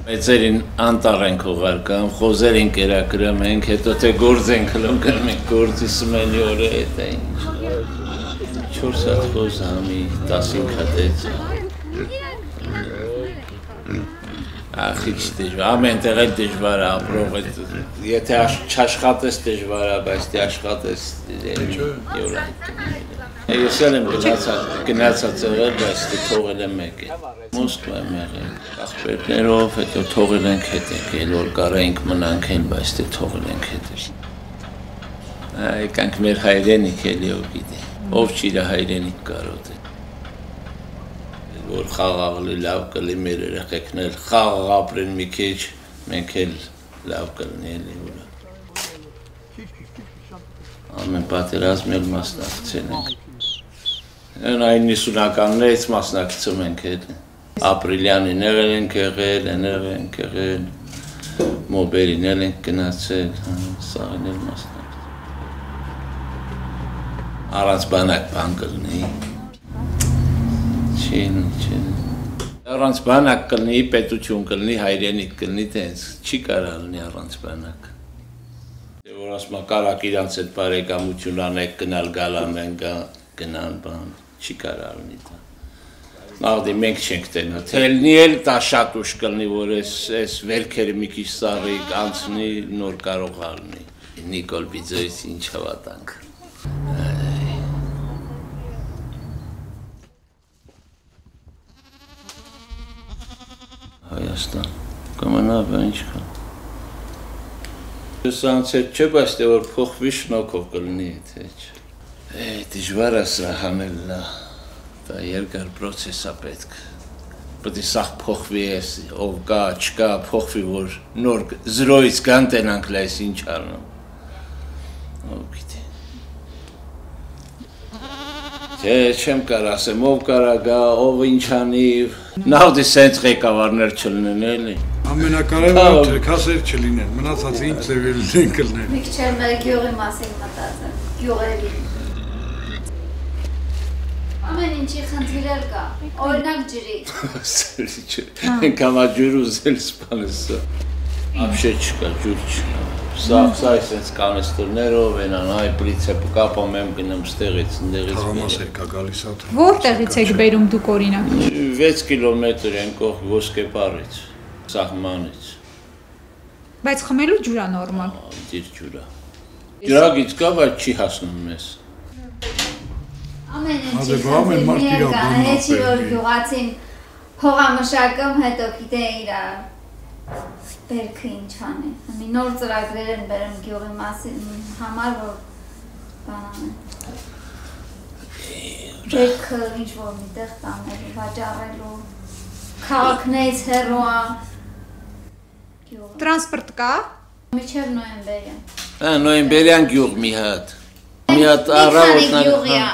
Մեծերին անտառ ենք ուղարկում, խոզեր են կերակրում ենք, հետո թե գործ ենք հլում գնում ենք գործի սմենի օրը հետ է ինչ 4 հատ խոզ համի, 15 հատ էց Ախիչ դժվար, ամեն տեղ էլ դժվար է ապրող Եթե չաշխատես դժվար է, բայց դե աշխատես Ես էլ եմ գնացած եղել, բայց դե թողել եմ մեկ է Մոսկվա եմ եղել, աղբերներով, հետո թողել ենք հետ եկել, որ կարայինք մնանք են, բայց դե թողել ենք հետ Եկանք մեր հայրենիք էլի ով գիտի, ով չիր հայրենիք կարոտ է Որ խաղաղլի լավ կլի մեր երեխեքն էլ խաղաղ ապրեն մի քիչ, մենք էլ լավ կլինի էլի ուրա Ամեն պատերազմ էլ մասնակցել ենք Այն 90-ականներից մասնակցում ենք հետ Ապրիլյանին եղել ենք եղել, էներ ենք եղել Մոբերին էլ ենք գնացել, սաղին էլ մասնակցել Առանց բանակ բան կլնի Չին Առանց բանակ կլնի, պետություն կլնի, հայրենիք կլնի, տենց չի կարա լնի առանց բանակ Որ ասմա կարակ իրանց հետ բարեկամություն անեք, գնալ գալ անեն, գնան բան, չի կարա լնի դա Նախդի մենք չենք տենա, թելնի էլ դա շատ ուշ կլնի, որ ես վերքերը մի քիչ սաղի անցնի, նոր կարող ալնի Նիկոլ Բիձոյից ինչ հավատանք Հայաստան, կամենա բա ինչ կա Ես անցետ չէ, բայց դե որ փոխվի շնոքով կլնի եթե չէ Դժվար է սրա հանել լա Դա երկար պրոցես է պետք Պետք է սաղ փոխվի ես, ով կա, չկա, փոխվի, որ նոր զրոյից կան տենանք լա ես ինչ արնում Ով գիտի Չէ, չեմ կար ասեմ, ով կարա գա, ով ինչ անի Նախ դի սենց ղեկավարներ չլնեն էլի Ամենակարևորը թերքասեր չլինեն, մնացած ինչ ձևերին են կլնեն Մի քիչ էլ մեր գյուղի մասին մտածեմ, գյուղերի Ամեն ինչի խնդիրեր կա, օրինակ ջրի Ենքամա ջուր ուզել սպանեսը Ապշե չկա, ջուր չկա Սա այսենց կանեստորներով ենան, այ պրիցեպ կապամ եմ գնեմ ստեղից, ընդեղից Թաղամասեր կա գալիս ատ Որտեղից եք բերում դուք օրինակ 6 կիլոմետր են կող ոսկեպարից, սահմանից Բայց խմելու ջուրա նորմալ Դիր ջուրա Ջրագից կա, բայց չի հասնում մեզ Ամեն ինչի խնդիրներ կա, հեչի որ գյուղացին հողամշակում հետո գիտե իրա Բերքը ինչ անի, մի նոր ծրագրեր են բերում գյուղի մասին համար, որ բան անեն Բերքը ինչ-որ միտեղ տանելու, վաճառելու, քաղաքնեից հեռուա Տրանսպորտ կա Միջև նոյեմբերյան Նոյեմբերյան գյուղ մի հատ Մի հատ Մի առավոտն քանի գյուղի է,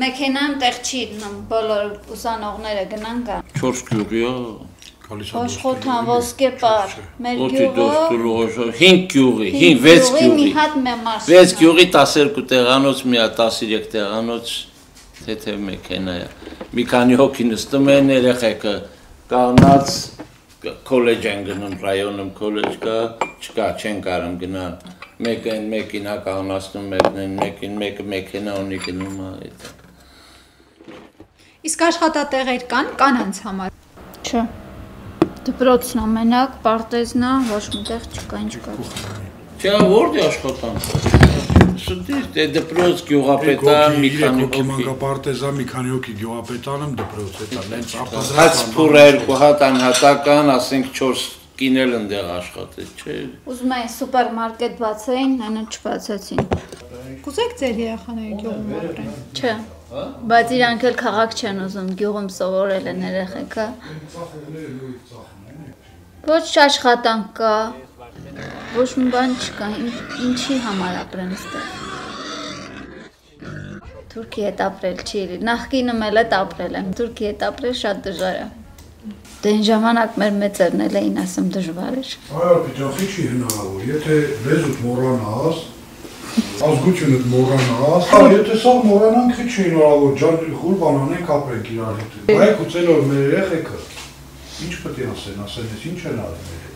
մեքենան տեղ չի դնում, բոլոր ուսանողները գնան կա 4 գյուղի է Ոշխոթան, ոսկեպար, մեր գյուղը 5 գյուղի, 6 գյուղի 6 գյուղի 12 տեղանոց, մի հատ 13 տեղանոց թեթև մեքենա է Մի քանի հոգի նստում են երեխեքը կանած Քոլեջ են գնում, ռայոնում քոլեջ կա, չկա, չեն կարում գնան Մեկին ականացնում մեկին, մեկը մեքենա ունի գնում Իսկ աշխատատեղեր կան կանանց համար Չէ Դպրոցն ամենակ, պարտեզնա, ոչ միտեղ չկա, ինչ կա Չէ, որդի աշխատանք Դպրոց, գյուղապետան, մի քանի հոգի Մանկապարտեզա, մի քանի հոգի գյուղապետանում դպրոց է տալենց Հացփուր երկու հատ անհատական, ասենք 4 կինել ընդեղ աշխատել, չէ Ուզում էին սուպերմարկետ բացեին, այնը չբացեցին Կուզեք ձեր երեխաները գյուղում ապրեն Չէ, բայց իրանք էլ քաղաք չեն ուզում, գյուղում սովորել են երեխեքը Ոչ աշխատանք կա, ոչ մի բան չկա, ինչի համար ապրեն ստեղ Թուրքի հետ ապրել չի էլի, նախկինում էլ հետ ապրել եմ, Թուրքի հետ ապրել շատ դժվար է Դե այն ժամանակ մեր մեծերն էլ էին ասում դժվար էր Այո, պիտախի չի հնարավոր, եթե լեզուդ մոռանաս, ազգությունդ մոռանաս, եթե սա մոռանանք չի հնարավոր, ջան խուլ բան անենք ապրենք իրար հետ Բայց ուծել որ մեր երեխեքը Ինչ պետք է ասեն, ես ինչ են արել։